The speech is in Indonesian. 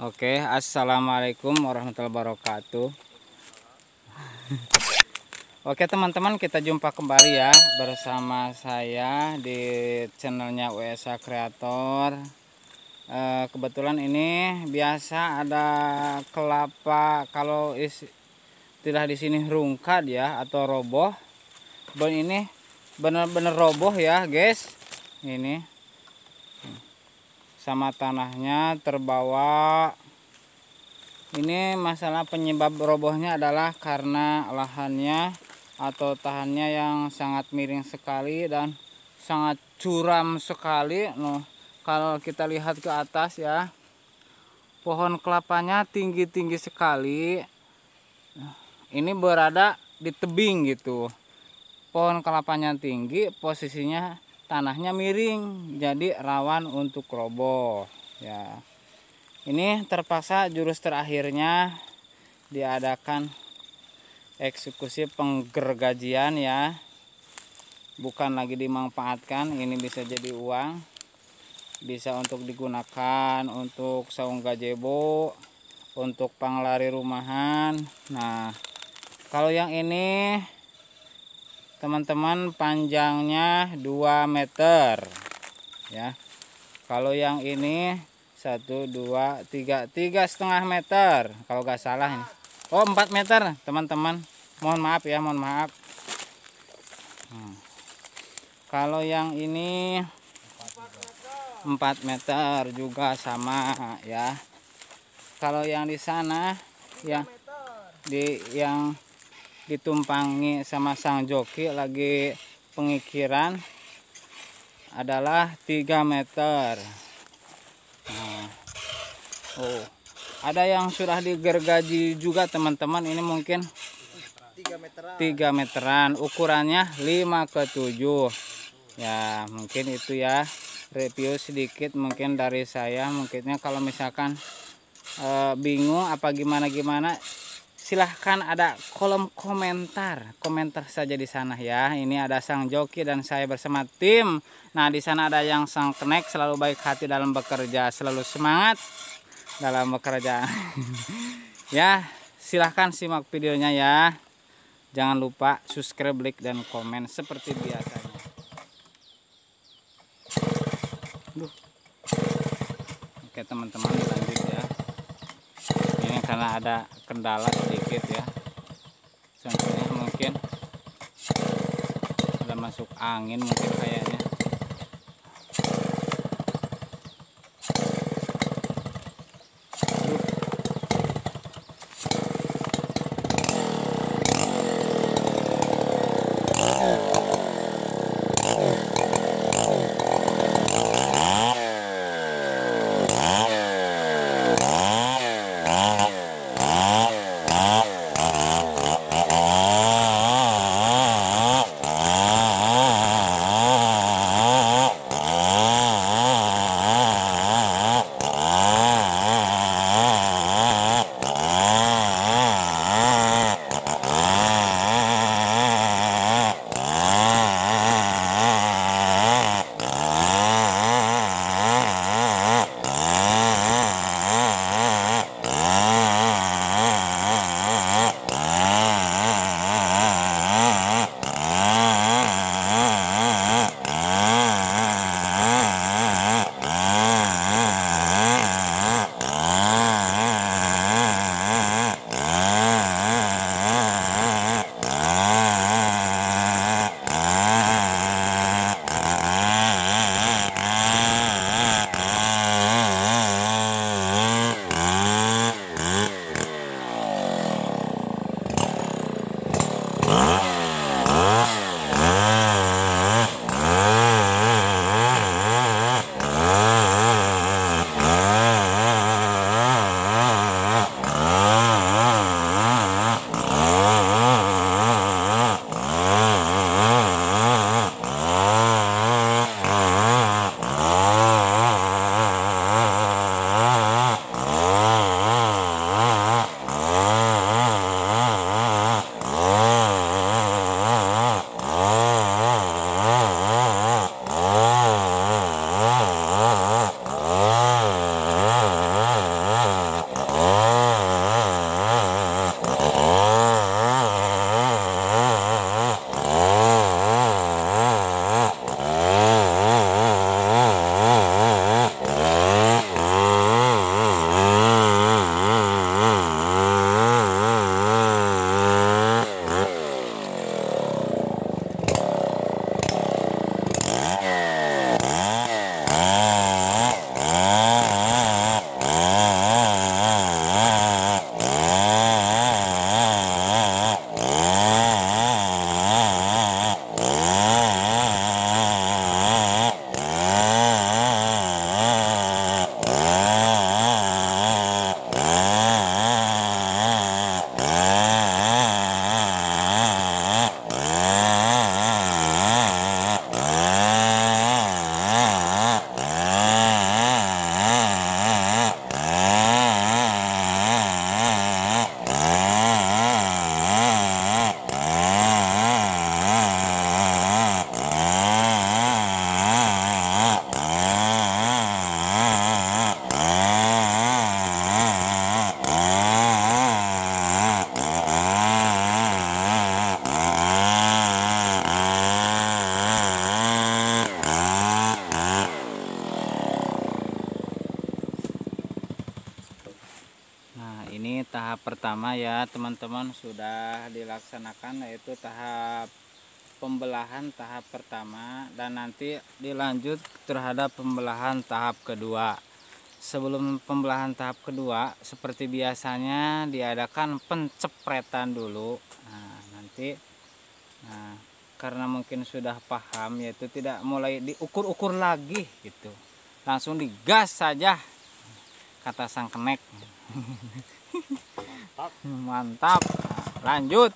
Oke, assalamualaikum warahmatullahi wabarakatuh. Oke teman-teman, kita jumpa kembali ya bersama saya di channelnya WSA Creator. Kebetulan ini biasa ada kelapa, kalau istilah di sini rungkad ya atau roboh. Ini bener-bener roboh ya guys. Ini sama tanahnya terbawa. Ini masalah penyebab robohnya adalah karena lahannya atau tahannya yang sangat miring sekali dan sangat curam sekali. Kalau kita lihat ke atas ya, pohon kelapanya tinggi-tinggi sekali. Ini berada di tebing gitu. Pohon kelapanya tinggi, posisinya tanahnya miring, jadi rawan untuk roboh ya. Ini terpaksa jurus terakhirnya diadakan eksekusi penggergajian ya, bukan lagi dimanfaatkan. Ini bisa jadi uang, bisa untuk digunakan untuk saung gazebo, untuk panglari rumahan. Nah, kalau yang ini teman-teman panjangnya 2 meter ya. Kalau yang ini 1, 2, 3, 3,5 meter kalau nggak salah ini. Oh 4 meter teman-teman, mohon maaf ya, mohon maaf. Kalau yang ini 4 meter juga sama ya. Kalau yang di sana ya, yang ditumpangi sama sang joki lagi pengikiran adalah 3 meter. Oh, ada yang sudah digergaji juga teman-teman. Ini mungkin 3 meteran, ukurannya 5x7 ya. Mungkin itu ya review sedikit mungkin dari saya. Mungkinnya kalau misalkan bingung apa gimana silahkan ada kolom komentar saja di sana ya. Ini ada sang joki dan saya bersama tim. Nah di sana ada yang sang kenek, selalu baik hati dalam bekerja, selalu semangat dalam bekerja. Ya silahkan simak videonya ya. Jangan lupa subscribe, like dan komen seperti biasanya. Oke teman-teman, lanjut ya. Ini karena ada kendala sedikit ya, contohnya mungkin ada masuk angin mungkin kayaknya. ini tahap pertama ya teman-teman, sudah dilaksanakan, yaitu tahap pembelahan tahap pertama, dan nanti dilanjut terhadap pembelahan tahap kedua. Sebelum pembelahan tahap kedua, seperti biasanya diadakan pencepretan dulu. Nah, nanti karena mungkin sudah paham, yaitu tidak mulai diukur-ukur lagi gitu, langsung digas saja, kata sang kenek. Mantap. Mantap. Nah, lanjut.